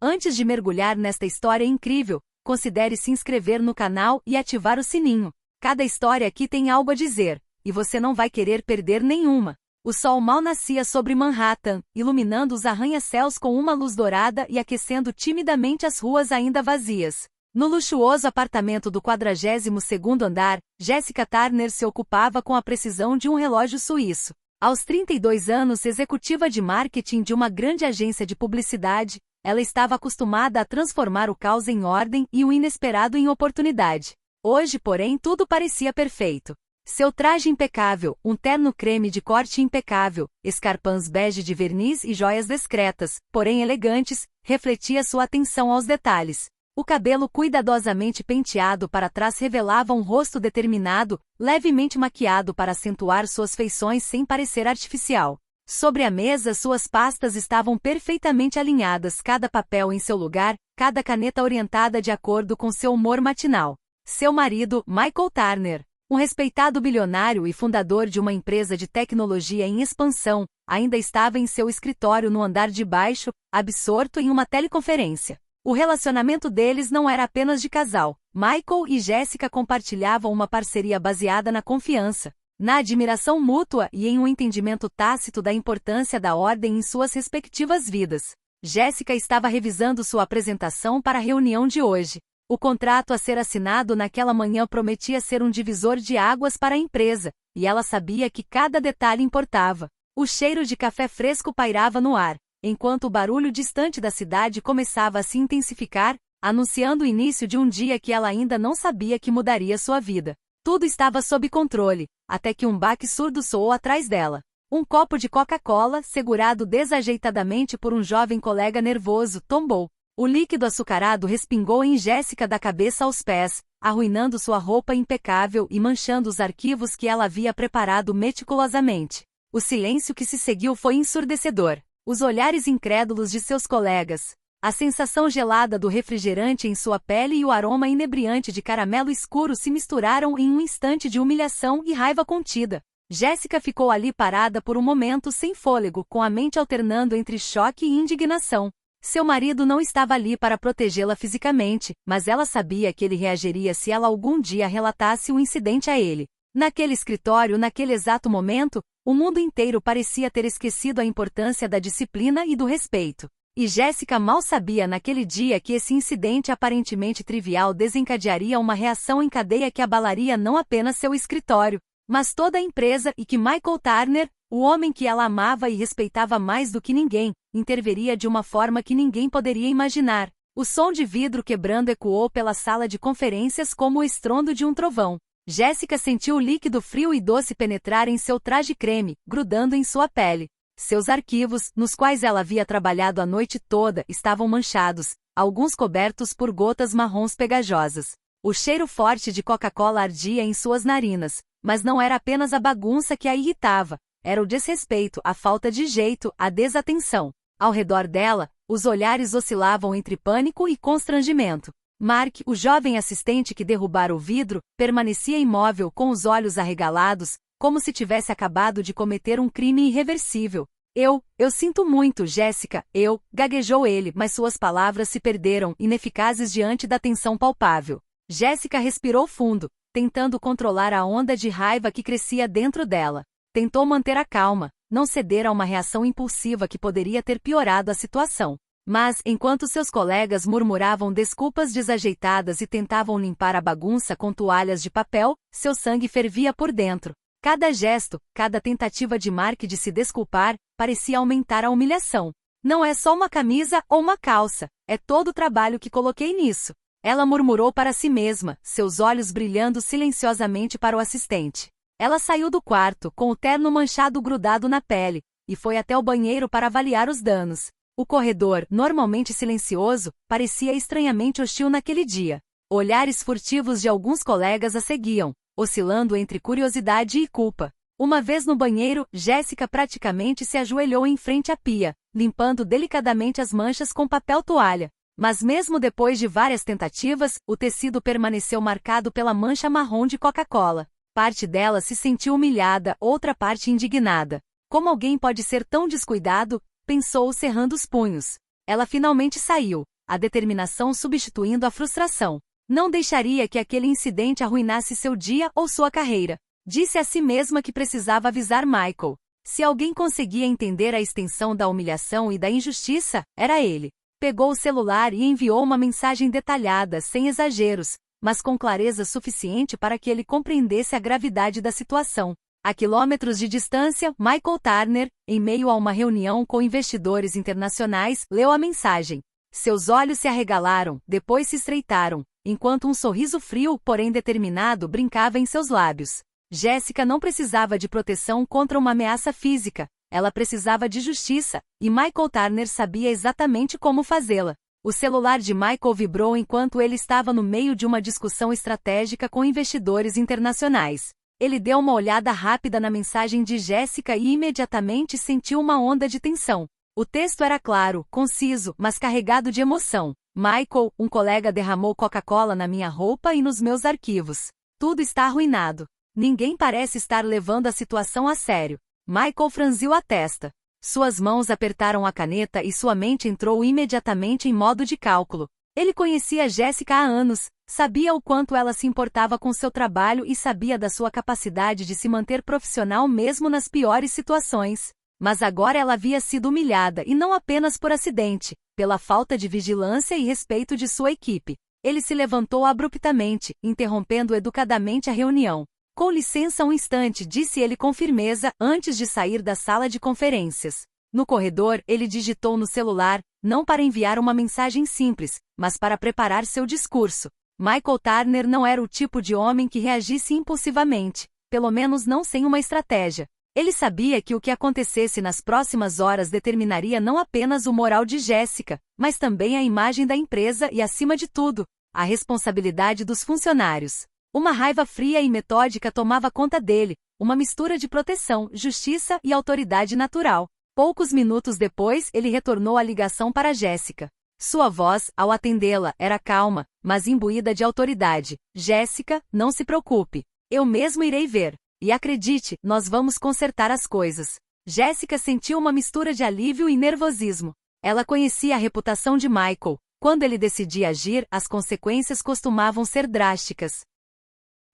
Antes de mergulhar nesta história incrível, considere se inscrever no canal e ativar o sininho. Cada história aqui tem algo a dizer, e você não vai querer perder nenhuma. O sol mal nascia sobre Manhattan, iluminando os arranha-céus com uma luz dourada e aquecendo timidamente as ruas ainda vazias. No luxuoso apartamento do 42º andar, Jessica Turner se ocupava com a precisão de um relógio suíço. Aos 32 anos, executiva de marketing de uma grande agência de publicidade, ela estava acostumada a transformar o caos em ordem e o inesperado em oportunidade. Hoje, porém, tudo parecia perfeito. Seu traje impecável, um terno creme de corte impecável, escarpins bege de verniz e joias discretas, porém elegantes, refletia sua atenção aos detalhes. O cabelo cuidadosamente penteado para trás revelava um rosto determinado, levemente maquiado para acentuar suas feições sem parecer artificial. Sobre a mesa, suas pastas estavam perfeitamente alinhadas, cada papel em seu lugar, cada caneta orientada de acordo com seu humor matinal. Seu marido, Michael Turner, um respeitado bilionário e fundador de uma empresa de tecnologia em expansão, ainda estava em seu escritório no andar de baixo, absorto em uma teleconferência. O relacionamento deles não era apenas de casal. Michael e Jessica compartilhavam uma parceria baseada na confiança, na admiração mútua e em um entendimento tácito da importância da ordem em suas respectivas vidas. Jessica estava revisando sua apresentação para a reunião de hoje. O contrato a ser assinado naquela manhã prometia ser um divisor de águas para a empresa, e ela sabia que cada detalhe importava. O cheiro de café fresco pairava no ar, enquanto o barulho distante da cidade começava a se intensificar, anunciando o início de um dia que ela ainda não sabia que mudaria sua vida. Tudo estava sob controle, até que um baque surdo soou atrás dela. Um copo de Coca-Cola, segurado desajeitadamente por um jovem colega nervoso, tombou. O líquido açucarado respingou em Jessica da cabeça aos pés, arruinando sua roupa impecável e manchando os arquivos que ela havia preparado meticulosamente. O silêncio que se seguiu foi ensurdecedor. Os olhares incrédulos de seus colegas, a sensação gelada do refrigerante em sua pele e o aroma inebriante de caramelo escuro se misturaram em um instante de humilhação e raiva contida. Jessica ficou ali parada por um momento sem fôlego, com a mente alternando entre choque e indignação. Seu marido não estava ali para protegê-la fisicamente, mas ela sabia que ele reagiria se ela algum dia relatasse o incidente a ele. Naquele escritório, naquele exato momento, o mundo inteiro parecia ter esquecido a importância da disciplina e do respeito. E Jessica mal sabia naquele dia que esse incidente aparentemente trivial desencadearia uma reação em cadeia que abalaria não apenas seu escritório, mas toda a empresa e que Michael Turner, o homem que ela amava e respeitava mais do que ninguém, interveria de uma forma que ninguém poderia imaginar. O som de vidro quebrando ecoou pela sala de conferências como o estrondo de um trovão. Jessica sentiu o líquido frio e doce penetrar em seu traje creme, grudando em sua pele. Seus arquivos, nos quais ela havia trabalhado a noite toda, estavam manchados, alguns cobertos por gotas marrons pegajosas. O cheiro forte de Coca-Cola ardia em suas narinas, mas não era apenas a bagunça que a irritava, era o desrespeito, a falta de jeito, a desatenção. Ao redor dela, os olhares oscilavam entre pânico e constrangimento. Mark, o jovem assistente que derrubara o vidro, permanecia imóvel com os olhos arregalados, como se tivesse acabado de cometer um crime irreversível. Eu sinto muito, Jessica, gaguejou ele, mas suas palavras se perderam, ineficazes diante da tensão palpável. Jessica respirou fundo, tentando controlar a onda de raiva que crescia dentro dela. Tentou manter a calma, não ceder a uma reação impulsiva que poderia ter piorado a situação. Mas, enquanto seus colegas murmuravam desculpas desajeitadas e tentavam limpar a bagunça com toalhas de papel, seu sangue fervia por dentro. Cada gesto, cada tentativa de Mark de se desculpar, parecia aumentar a humilhação. Não é só uma camisa ou uma calça, é todo o trabalho que coloquei nisso. Ela murmurou para si mesma, seus olhos brilhando silenciosamente para o assistente. Ela saiu do quarto, com o terno manchado grudado na pele, e foi até o banheiro para avaliar os danos. O corredor, normalmente silencioso, parecia estranhamente hostil naquele dia. Olhares furtivos de alguns colegas a seguiam, oscilando entre curiosidade e culpa. Uma vez no banheiro, Jessica praticamente se ajoelhou em frente à pia, limpando delicadamente as manchas com papel toalha. Mas mesmo depois de várias tentativas, o tecido permaneceu marcado pela mancha marrom de Coca-Cola. Parte dela se sentiu humilhada, outra parte indignada. Como alguém pode ser tão descuidado? Pensou cerrando os punhos. Ela finalmente saiu, a determinação substituindo a frustração. Não deixaria que aquele incidente arruinasse seu dia ou sua carreira. Disse a si mesma que precisava avisar Michael. Se alguém conseguia entender a extensão da humilhação e da injustiça, era ele. Pegou o celular e enviou uma mensagem detalhada, sem exageros, mas com clareza suficiente para que ele compreendesse a gravidade da situação. A quilômetros de distância, Michael Turner, em meio a uma reunião com investidores internacionais, leu a mensagem. Seus olhos se arregalaram, depois se estreitaram, enquanto um sorriso frio, porém determinado, brincava em seus lábios. Jessica não precisava de proteção contra uma ameaça física, ela precisava de justiça, e Michael Turner sabia exatamente como fazê-la. O celular de Michael vibrou enquanto ele estava no meio de uma discussão estratégica com investidores internacionais. Ele deu uma olhada rápida na mensagem de Jessica e imediatamente sentiu uma onda de tensão. O texto era claro, conciso, mas carregado de emoção. Michael, um colega derramou Coca-Cola na minha roupa e nos meus arquivos. Tudo está arruinado. Ninguém parece estar levando a situação a sério. Michael franziu a testa. Suas mãos apertaram a caneta e sua mente entrou imediatamente em modo de cálculo. Ele conhecia Jessica há anos, sabia o quanto ela se importava com seu trabalho e sabia da sua capacidade de se manter profissional mesmo nas piores situações. Mas agora ela havia sido humilhada e não apenas por acidente, pela falta de vigilância e respeito de sua equipe. Ele se levantou abruptamente, interrompendo educadamente a reunião. Com licença um instante, disse ele com firmeza, antes de sair da sala de conferências. No corredor, ele digitou no celular, não para enviar uma mensagem simples, mas para preparar seu discurso. Michael Turner não era o tipo de homem que reagisse impulsivamente, pelo menos não sem uma estratégia. Ele sabia que o que acontecesse nas próximas horas determinaria não apenas o moral de Jessica, mas também a imagem da empresa e, acima de tudo, a responsabilidade dos funcionários. Uma raiva fria e metódica tomava conta dele, uma mistura de proteção, justiça e autoridade natural. Poucos minutos depois, ele retornou a ligação para Jessica. Sua voz, ao atendê-la, era calma, mas imbuída de autoridade. Jessica, não se preocupe. Eu mesmo irei ver. E acredite, nós vamos consertar as coisas. Jessica sentiu uma mistura de alívio e nervosismo. Ela conhecia a reputação de Michael. Quando ele decidia agir, as consequências costumavam ser drásticas.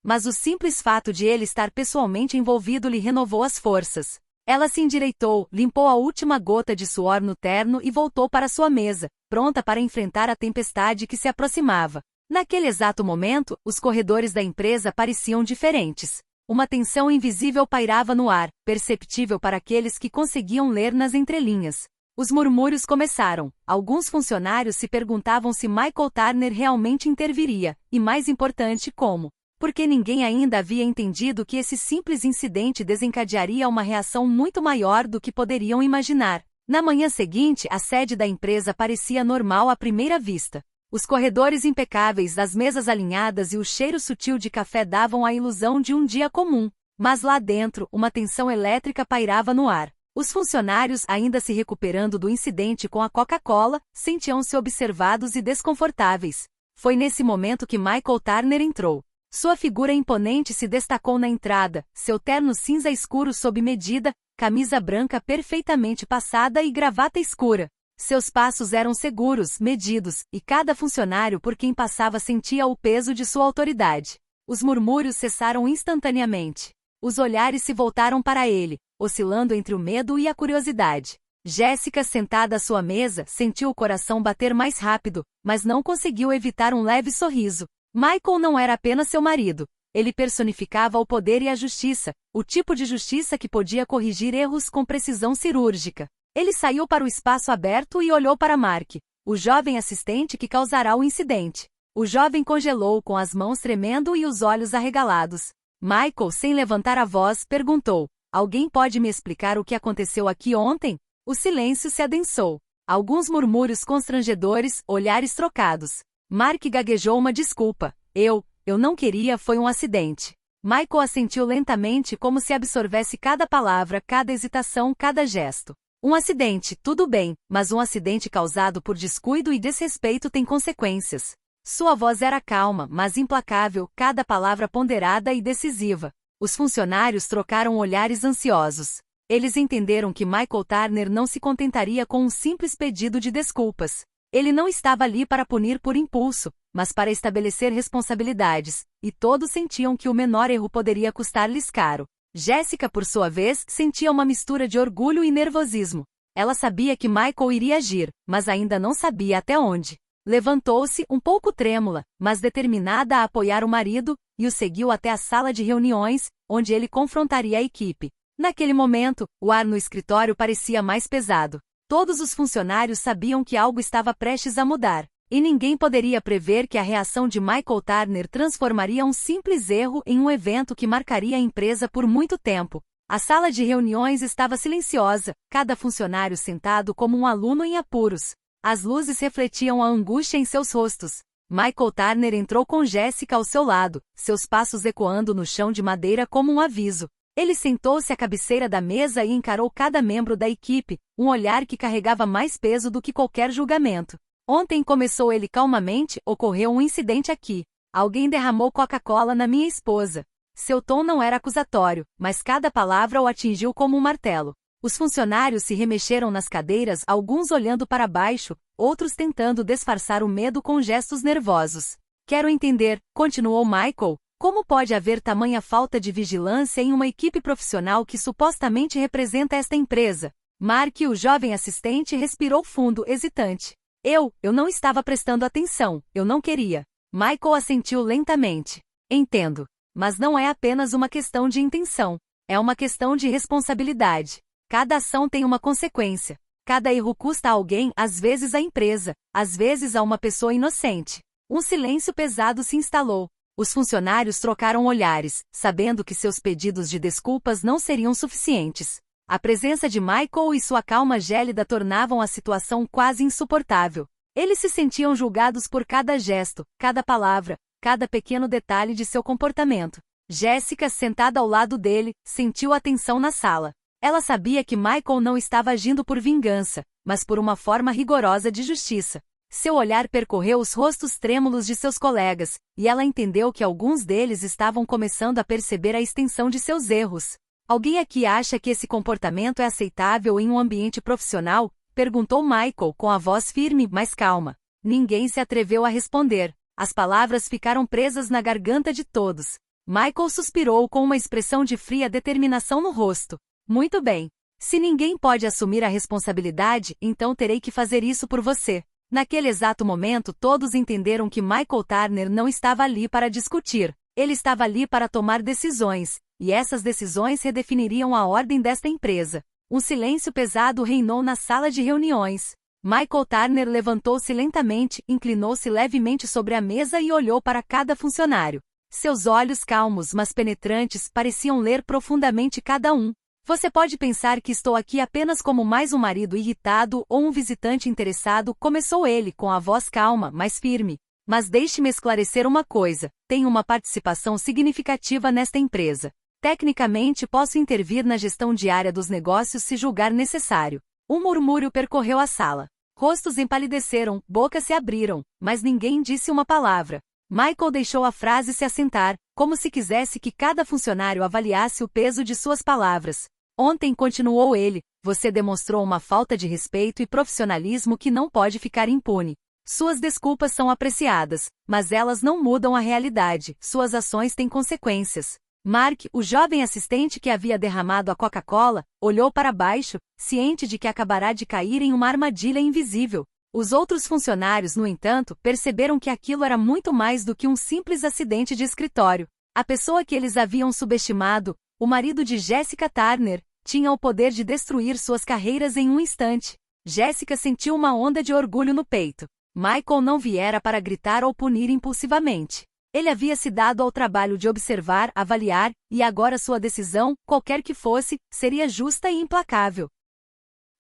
Mas o simples fato de ele estar pessoalmente envolvido lhe renovou as forças. Ela se endireitou, limpou a última gota de suor no terno e voltou para sua mesa, pronta para enfrentar a tempestade que se aproximava. Naquele exato momento, os corredores da empresa pareciam diferentes. Uma tensão invisível pairava no ar, perceptível para aqueles que conseguiam ler nas entrelinhas. Os murmúrios começaram. Alguns funcionários se perguntavam se Michael Turner realmente interviria, e mais importante, como. Porque ninguém ainda havia entendido que esse simples incidente desencadearia uma reação muito maior do que poderiam imaginar. Na manhã seguinte, a sede da empresa parecia normal à primeira vista. Os corredores impecáveis, as mesas alinhadas e o cheiro sutil de café davam a ilusão de um dia comum. Mas lá dentro, uma tensão elétrica pairava no ar. Os funcionários, ainda se recuperando do incidente com a Coca-Cola, sentiam-se observados e desconfortáveis. Foi nesse momento que Michael Turner entrou. Sua figura imponente se destacou na entrada, seu terno cinza escuro sob medida, camisa branca perfeitamente passada e gravata escura. Seus passos eram seguros, medidos, e cada funcionário por quem passava sentia o peso de sua autoridade. Os murmúrios cessaram instantaneamente. Os olhares se voltaram para ele, oscilando entre o medo e a curiosidade. Jessica, sentada à sua mesa, sentiu o coração bater mais rápido, mas não conseguiu evitar um leve sorriso. Michael não era apenas seu marido. Ele personificava o poder e a justiça, o tipo de justiça que podia corrigir erros com precisão cirúrgica. Ele saiu para o espaço aberto e olhou para Mark, o jovem assistente que causará o incidente. O jovem congelou com as mãos tremendo e os olhos arregalados. Michael, sem levantar a voz, perguntou: "Alguém pode me explicar o que aconteceu aqui ontem?" O silêncio se adensou. Alguns murmúrios constrangedores, olhares trocados. Mark gaguejou uma desculpa. Eu não queria, foi um acidente. Michael assentiu lentamente como se absorvesse cada palavra, cada hesitação, cada gesto. Um acidente, tudo bem, mas um acidente causado por descuido e desrespeito tem consequências. Sua voz era calma, mas implacável, cada palavra ponderada e decisiva. Os funcionários trocaram olhares ansiosos. Eles entenderam que Michael Turner não se contentaria com um simples pedido de desculpas. Ele não estava ali para punir por impulso, mas para estabelecer responsabilidades, e todos sentiam que o menor erro poderia custar-lhes caro. Jéssica, por sua vez, sentia uma mistura de orgulho e nervosismo. Ela sabia que Michael iria agir, mas ainda não sabia até onde. Levantou-se, um pouco trêmula, mas determinada a apoiar o marido, e o seguiu até a sala de reuniões, onde ele confrontaria a equipe. Naquele momento, o ar no escritório parecia mais pesado. Todos os funcionários sabiam que algo estava prestes a mudar, e ninguém poderia prever que a reação de Michael Turner transformaria um simples erro em um evento que marcaria a empresa por muito tempo. A sala de reuniões estava silenciosa, cada funcionário sentado como um aluno em apuros. As luzes refletiam a angústia em seus rostos. Michael Turner entrou com Jéssica ao seu lado, seus passos ecoando no chão de madeira como um aviso. Ele sentou-se à cabeceira da mesa e encarou cada membro da equipe, um olhar que carregava mais peso do que qualquer julgamento. Ontem, começou ele calmamente, ocorreu um incidente aqui. Alguém derramou Coca-Cola na minha esposa. Seu tom não era acusatório, mas cada palavra o atingiu como um martelo. Os funcionários se remexeram nas cadeiras, alguns olhando para baixo, outros tentando disfarçar o medo com gestos nervosos. Quero entender, continuou Michael, como pode haver tamanha falta de vigilância em uma equipe profissional que supostamente representa esta empresa? Mark, o jovem assistente, respirou fundo, hesitante. Eu não estava prestando atenção, eu não queria. Michael assentiu lentamente. Entendo. Mas não é apenas uma questão de intenção. É uma questão de responsabilidade. Cada ação tem uma consequência. Cada erro custa a alguém, às vezes à empresa, às vezes a uma pessoa inocente. Um silêncio pesado se instalou. Os funcionários trocaram olhares, sabendo que seus pedidos de desculpas não seriam suficientes. A presença de Michael e sua calma gélida tornavam a situação quase insuportável. Eles se sentiam julgados por cada gesto, cada palavra, cada pequeno detalhe de seu comportamento. Jéssica, sentada ao lado dele, sentiu a tensão na sala. Ela sabia que Michael não estava agindo por vingança, mas por uma forma rigorosa de justiça. Seu olhar percorreu os rostos trêmulos de seus colegas, e ela entendeu que alguns deles estavam começando a perceber a extensão de seus erros. Alguém aqui acha que esse comportamento é aceitável em um ambiente profissional? Perguntou Michael com a voz firme, mas calma. Ninguém se atreveu a responder. As palavras ficaram presas na garganta de todos. Michael suspirou com uma expressão de fria determinação no rosto. Muito bem. Se ninguém pode assumir a responsabilidade, então terei que fazer isso por você. Naquele exato momento, todos entenderam que Michael Turner não estava ali para discutir. Ele estava ali para tomar decisões, e essas decisões redefiniriam a ordem desta empresa. Um silêncio pesado reinou na sala de reuniões. Michael Turner levantou-se lentamente, inclinou-se levemente sobre a mesa e olhou para cada funcionário. Seus olhos calmos, mas penetrantes, pareciam ler profundamente cada um. Você pode pensar que estou aqui apenas como mais um marido irritado ou um visitante interessado, começou ele com a voz calma, mas firme. Mas deixe-me esclarecer uma coisa, tenho uma participação significativa nesta empresa. Tecnicamente posso intervir na gestão diária dos negócios se julgar necessário. Um murmúrio percorreu a sala. Rostos empalideceram, bocas se abriram, mas ninguém disse uma palavra. Michael deixou a frase se assentar, como se quisesse que cada funcionário avaliasse o peso de suas palavras. Ontem, continuou ele, você demonstrou uma falta de respeito e profissionalismo que não pode ficar impune. Suas desculpas são apreciadas, mas elas não mudam a realidade, suas ações têm consequências. Mark, o jovem assistente que havia derramado a Coca-Cola, olhou para baixo, ciente de que acabará de cair em uma armadilha invisível. Os outros funcionários, no entanto, perceberam que aquilo era muito mais do que um simples acidente de escritório. A pessoa que eles haviam subestimado, o marido de Jéssica Turner, tinha o poder de destruir suas carreiras em um instante. Jéssica sentiu uma onda de orgulho no peito. Michael não viera para gritar ou punir impulsivamente. Ele havia se dado ao trabalho de observar, avaliar, e agora sua decisão, qualquer que fosse, seria justa e implacável.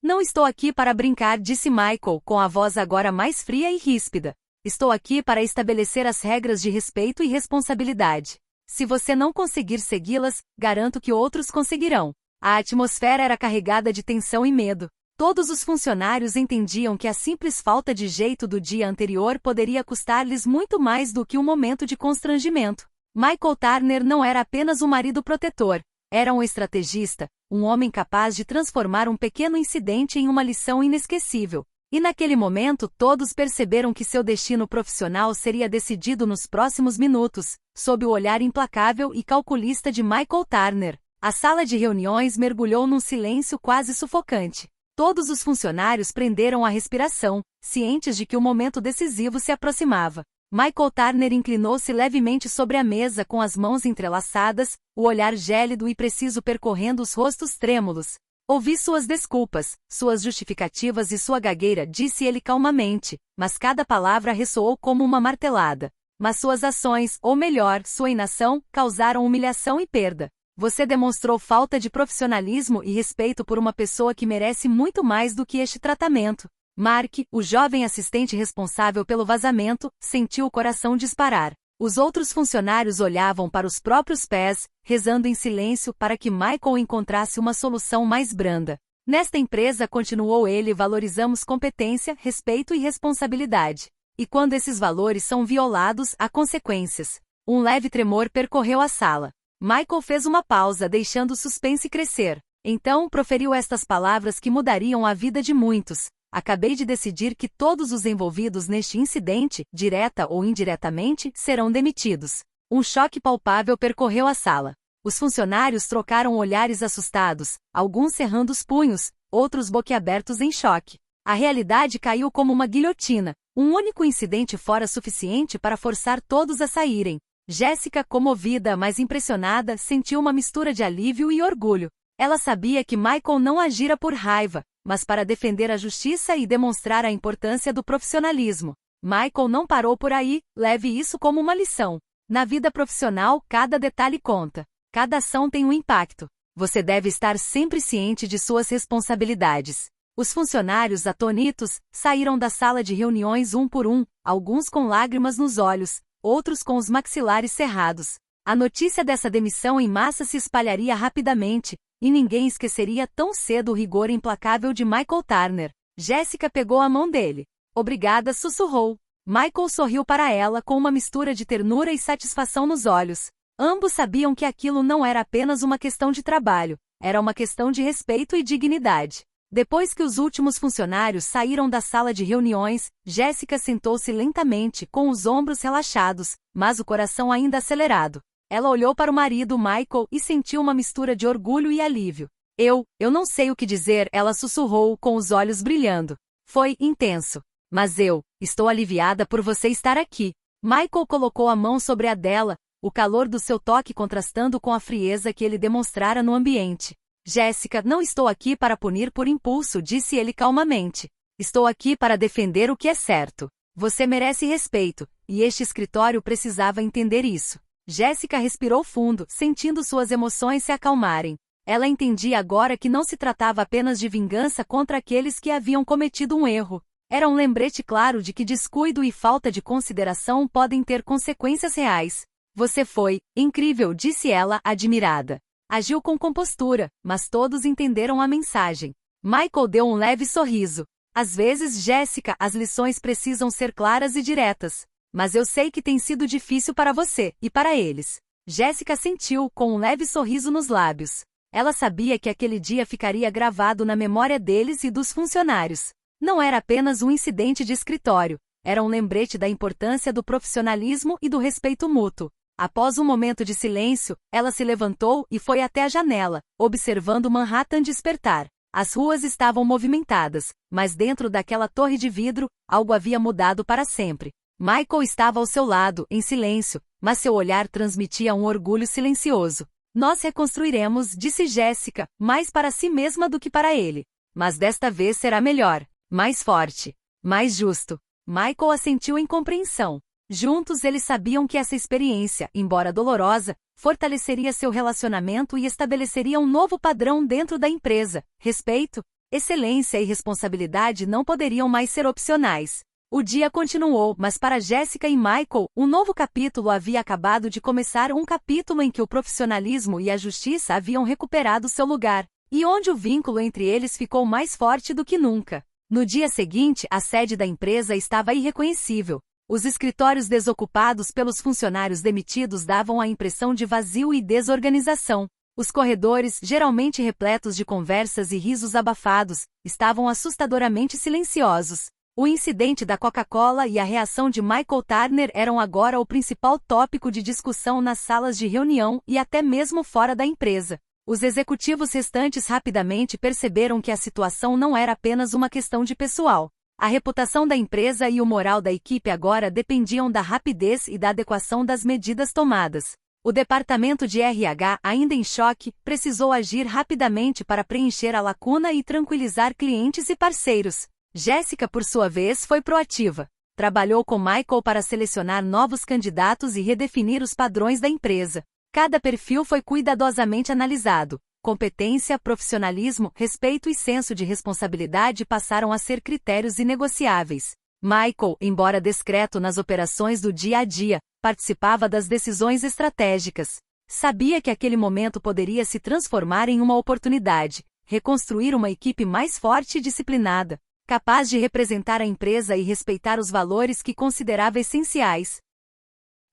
Não estou aqui para brincar, disse Michael, com a voz agora mais fria e ríspida. Estou aqui para estabelecer as regras de respeito e responsabilidade. Se você não conseguir segui-las, garanto que outros conseguirão. A atmosfera era carregada de tensão e medo. Todos os funcionários entendiam que a simples falta de jeito do dia anterior poderia custar-lhes muito mais do que um momento de constrangimento. Michael Turner não era apenas um marido protetor, era um estrategista, um homem capaz de transformar um pequeno incidente em uma lição inesquecível. E naquele momento todos perceberam que seu destino profissional seria decidido nos próximos minutos, sob o olhar implacável e calculista de Michael Turner. A sala de reuniões mergulhou num silêncio quase sufocante. Todos os funcionários prenderam a respiração, cientes de que o momento decisivo se aproximava. Michael Turner inclinou-se levemente sobre a mesa com as mãos entrelaçadas, o olhar gélido e preciso percorrendo os rostos trêmulos. Ouvi suas desculpas, suas justificativas e sua gagueira, disse ele calmamente, mas cada palavra ressoou como uma martelada. Mas suas ações, ou melhor, sua inação, causaram humilhação e perda. Você demonstrou falta de profissionalismo e respeito por uma pessoa que merece muito mais do que este tratamento. Mark, o jovem assistente responsável pelo vazamento, sentiu o coração disparar. Os outros funcionários olhavam para os próprios pés, rezando em silêncio para que Michael encontrasse uma solução mais branda. Nesta empresa, continuou ele, valorizamos competência, respeito e responsabilidade. E quando esses valores são violados, há consequências. Um leve tremor percorreu a sala. Michael fez uma pausa, deixando o suspense crescer. Então proferiu estas palavras que mudariam a vida de muitos. Acabei de decidir que todos os envolvidos neste incidente, direta ou indiretamente, serão demitidos. Um choque palpável percorreu a sala. Os funcionários trocaram olhares assustados, alguns cerrando os punhos, outros boquiabertos em choque. A realidade caiu como uma guilhotina. Um único incidente fora suficiente para forçar todos a saírem. Jéssica, comovida, mas impressionada, sentiu uma mistura de alívio e orgulho. Ela sabia que Michael não agira por raiva, mas para defender a justiça e demonstrar a importância do profissionalismo. Michael não parou por aí, leve isso como uma lição. Na vida profissional, cada detalhe conta. Cada ação tem um impacto. Você deve estar sempre ciente de suas responsabilidades. Os funcionários, atônitos, saíram da sala de reuniões um por um, alguns com lágrimas nos olhos, outros com os maxilares cerrados. A notícia dessa demissão em massa se espalharia rapidamente, e ninguém esqueceria tão cedo o rigor implacável de Michael Turner. Jéssica pegou a mão dele. Obrigada, sussurrou. Michael sorriu para ela com uma mistura de ternura e satisfação nos olhos. Ambos sabiam que aquilo não era apenas uma questão de trabalho, era uma questão de respeito e dignidade. Depois que os últimos funcionários saíram da sala de reuniões, Jéssica sentou-se lentamente, com os ombros relaxados, mas o coração ainda acelerado. Ela olhou para o marido Michael e sentiu uma mistura de orgulho e alívio. Eu não sei o que dizer, ela sussurrou, com os olhos brilhando. Foi intenso. Mas estou aliviada por você estar aqui. Michael colocou a mão sobre a dela, o calor do seu toque contrastando com a frieza que ele demonstrara no ambiente. Jéssica, não estou aqui para punir por impulso, disse ele calmamente. Estou aqui para defender o que é certo. Você merece respeito, e este escritório precisava entender isso. Jéssica respirou fundo, sentindo suas emoções se acalmarem. Ela entendia agora que não se tratava apenas de vingança contra aqueles que haviam cometido um erro. Era um lembrete claro de que descuido e falta de consideração podem ter consequências reais. Você foi incrível, disse ela, admirada. Agiu com compostura, mas todos entenderam a mensagem. Michael deu um leve sorriso. Às vezes, Jéssica, as lições precisam ser claras e diretas. Mas eu sei que tem sido difícil para você, e para eles. Jéssica sentiu, com um leve sorriso nos lábios. Ela sabia que aquele dia ficaria gravado na memória deles e dos funcionários. Não era apenas um incidente de escritório, era um lembrete da importância do profissionalismo e do respeito mútuo. Após um momento de silêncio, ela se levantou e foi até a janela, observando Manhattan despertar. As ruas estavam movimentadas, mas dentro daquela torre de vidro, algo havia mudado para sempre. Michael estava ao seu lado, em silêncio, mas seu olhar transmitia um orgulho silencioso. Nós reconstruiremos, disse Jéssica, mais para si mesma do que para ele. Mas desta vez será melhor, mais forte, mais justo. Michael assentiu em compreensão. Juntos eles sabiam que essa experiência, embora dolorosa, fortaleceria seu relacionamento e estabeleceria um novo padrão dentro da empresa. Respeito, excelência e responsabilidade não poderiam mais ser opcionais. O dia continuou, mas para Jéssica e Michael, um novo capítulo havia acabado de começar, um capítulo em que o profissionalismo e a justiça haviam recuperado seu lugar, e onde o vínculo entre eles ficou mais forte do que nunca. No dia seguinte, a sede da empresa estava irreconhecível. Os escritórios desocupados pelos funcionários demitidos davam a impressão de vazio e desorganização. Os corredores, geralmente repletos de conversas e risos abafados, estavam assustadoramente silenciosos. O incidente da Coca-Cola e a reação de Michael Turner eram agora o principal tópico de discussão nas salas de reunião e até mesmo fora da empresa. Os executivos restantes rapidamente perceberam que a situação não era apenas uma questão de pessoal. A reputação da empresa e o moral da equipe agora dependiam da rapidez e da adequação das medidas tomadas. O departamento de RH, ainda em choque, precisou agir rapidamente para preencher a lacuna e tranquilizar clientes e parceiros. Jéssica, por sua vez, foi proativa. Trabalhou com Michael para selecionar novos candidatos e redefinir os padrões da empresa. Cada perfil foi cuidadosamente analisado. Competência, profissionalismo, respeito e senso de responsabilidade passaram a ser critérios inegociáveis. Michael, embora discreto nas operações do dia a dia, participava das decisões estratégicas. Sabia que aquele momento poderia se transformar em uma oportunidade, reconstruir uma equipe mais forte e disciplinada, capaz de representar a empresa e respeitar os valores que considerava essenciais.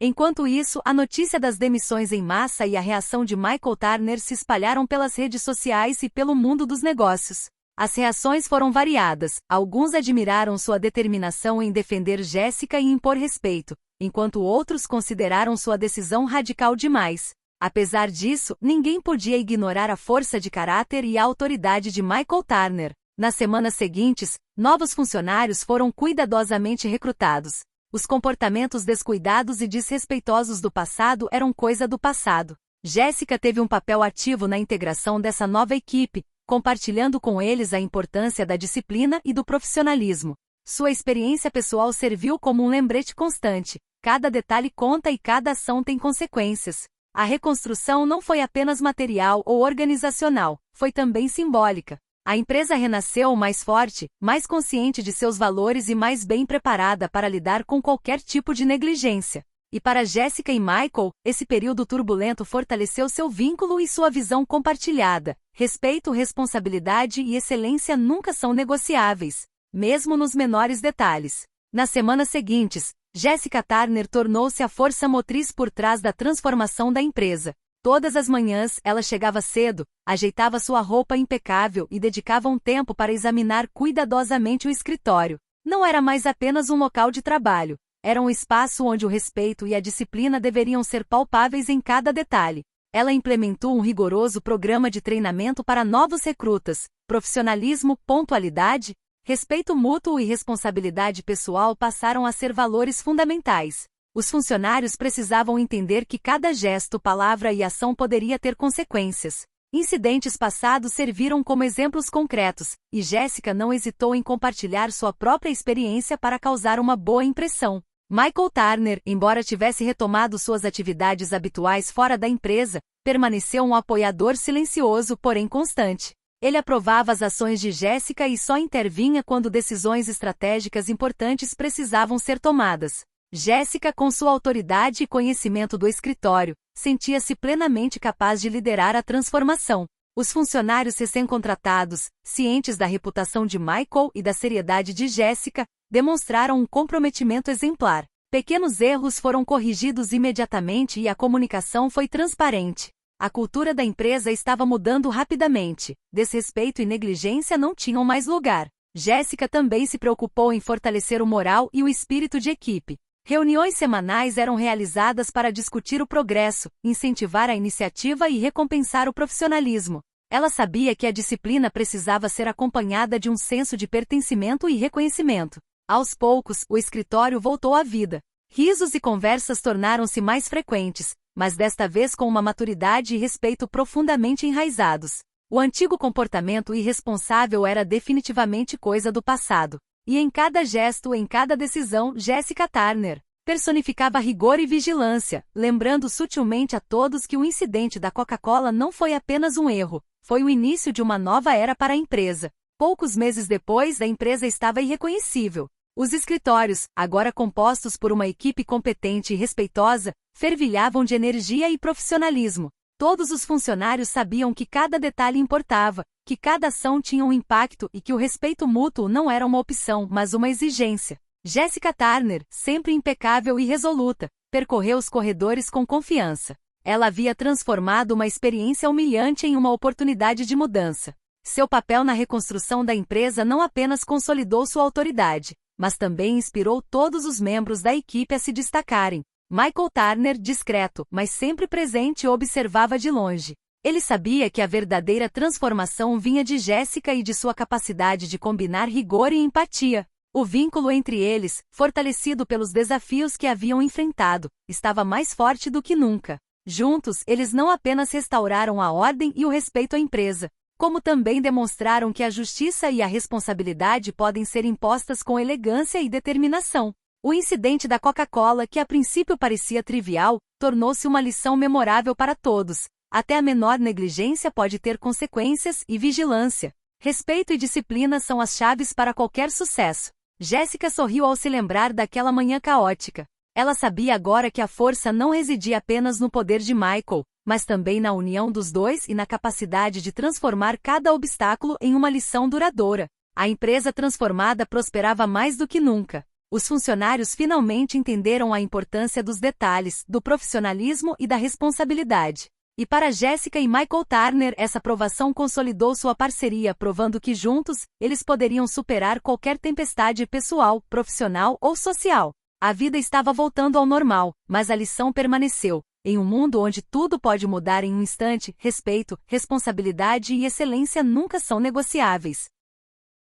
Enquanto isso, a notícia das demissões em massa e a reação de Michael Turner se espalharam pelas redes sociais e pelo mundo dos negócios. As reações foram variadas, alguns admiraram sua determinação em defender Jéssica e impor respeito, enquanto outros consideraram sua decisão radical demais. Apesar disso, ninguém podia ignorar a força de caráter e a autoridade de Michael Turner. Nas semanas seguintes, novos funcionários foram cuidadosamente recrutados. Os comportamentos descuidados e desrespeitosos do passado eram coisa do passado. Jéssica teve um papel ativo na integração dessa nova equipe, compartilhando com eles a importância da disciplina e do profissionalismo. Sua experiência pessoal serviu como um lembrete constante. Cada detalhe conta e cada ação tem consequências. A reconstrução não foi apenas material ou organizacional, foi também simbólica. A empresa renasceu mais forte, mais consciente de seus valores e mais bem preparada para lidar com qualquer tipo de negligência. E para Jéssica e Michael, esse período turbulento fortaleceu seu vínculo e sua visão compartilhada. Respeito, responsabilidade e excelência nunca são negociáveis, mesmo nos menores detalhes. Nas semanas seguintes, Jéssica Turner tornou-se a força motriz por trás da transformação da empresa. Todas as manhãs, ela chegava cedo, ajeitava sua roupa impecável e dedicava um tempo para examinar cuidadosamente o escritório. Não era mais apenas um local de trabalho, era um espaço onde o respeito e a disciplina deveriam ser palpáveis em cada detalhe. Ela implementou um rigoroso programa de treinamento para novos recrutas. Profissionalismo, pontualidade, respeito mútuo e responsabilidade pessoal passaram a ser valores fundamentais. Os funcionários precisavam entender que cada gesto, palavra e ação poderia ter consequências. Incidentes passados serviram como exemplos concretos, e Jéssica não hesitou em compartilhar sua própria experiência para causar uma boa impressão. Michael Turner, embora tivesse retomado suas atividades habituais fora da empresa, permaneceu um apoiador silencioso, porém constante. Ele aprovava as ações de Jéssica e só intervinha quando decisões estratégicas importantes precisavam ser tomadas. Jéssica, com sua autoridade e conhecimento do escritório, sentia-se plenamente capaz de liderar a transformação. Os funcionários recém-contratados, cientes da reputação de Michael e da seriedade de Jéssica, demonstraram um comprometimento exemplar. Pequenos erros foram corrigidos imediatamente e a comunicação foi transparente. A cultura da empresa estava mudando rapidamente. Desrespeito e negligência não tinham mais lugar. Jéssica também se preocupou em fortalecer o moral e o espírito de equipe. Reuniões semanais eram realizadas para discutir o progresso, incentivar a iniciativa e recompensar o profissionalismo. Ela sabia que a disciplina precisava ser acompanhada de um senso de pertencimento e reconhecimento. Aos poucos, o escritório voltou à vida. Risos e conversas tornaram-se mais frequentes, mas desta vez com uma maturidade e respeito profundamente enraizados. O antigo comportamento irresponsável era definitivamente coisa do passado. E em cada gesto, em cada decisão, Jéssica Turner personificava rigor e vigilância, lembrando sutilmente a todos que o incidente da Coca-Cola não foi apenas um erro, foi o início de uma nova era para a empresa. Poucos meses depois, a empresa estava irreconhecível. Os escritórios, agora compostos por uma equipe competente e respeitosa, fervilhavam de energia e profissionalismo. Todos os funcionários sabiam que cada detalhe importava, que cada ação tinha um impacto e que o respeito mútuo não era uma opção, mas uma exigência. Jéssica Turner, sempre impecável e resoluta, percorreu os corredores com confiança. Ela havia transformado uma experiência humilhante em uma oportunidade de mudança. Seu papel na reconstrução da empresa não apenas consolidou sua autoridade, mas também inspirou todos os membros da equipe a se destacarem. Michael Turner, discreto, mas sempre presente, observava de longe. Ele sabia que a verdadeira transformação vinha de Jessica e de sua capacidade de combinar rigor e empatia. O vínculo entre eles, fortalecido pelos desafios que haviam enfrentado, estava mais forte do que nunca. Juntos, eles não apenas restauraram a ordem e o respeito à empresa, como também demonstraram que a justiça e a responsabilidade podem ser impostas com elegância e determinação. O incidente da Coca-Cola, que a princípio parecia trivial, tornou-se uma lição memorável para todos. Até a menor negligência pode ter consequências, e vigilância, respeito e disciplina são as chaves para qualquer sucesso. Jessica sorriu ao se lembrar daquela manhã caótica. Ela sabia agora que a força não residia apenas no poder de Michael, mas também na união dos dois e na capacidade de transformar cada obstáculo em uma lição duradoura. A empresa transformada prosperava mais do que nunca. Os funcionários finalmente entenderam a importância dos detalhes, do profissionalismo e da responsabilidade. E para Jessica e Michael Turner, essa provação consolidou sua parceria, provando que juntos, eles poderiam superar qualquer tempestade pessoal, profissional ou social. A vida estava voltando ao normal, mas a lição permaneceu. Em um mundo onde tudo pode mudar em um instante, respeito, responsabilidade e excelência nunca são negociáveis.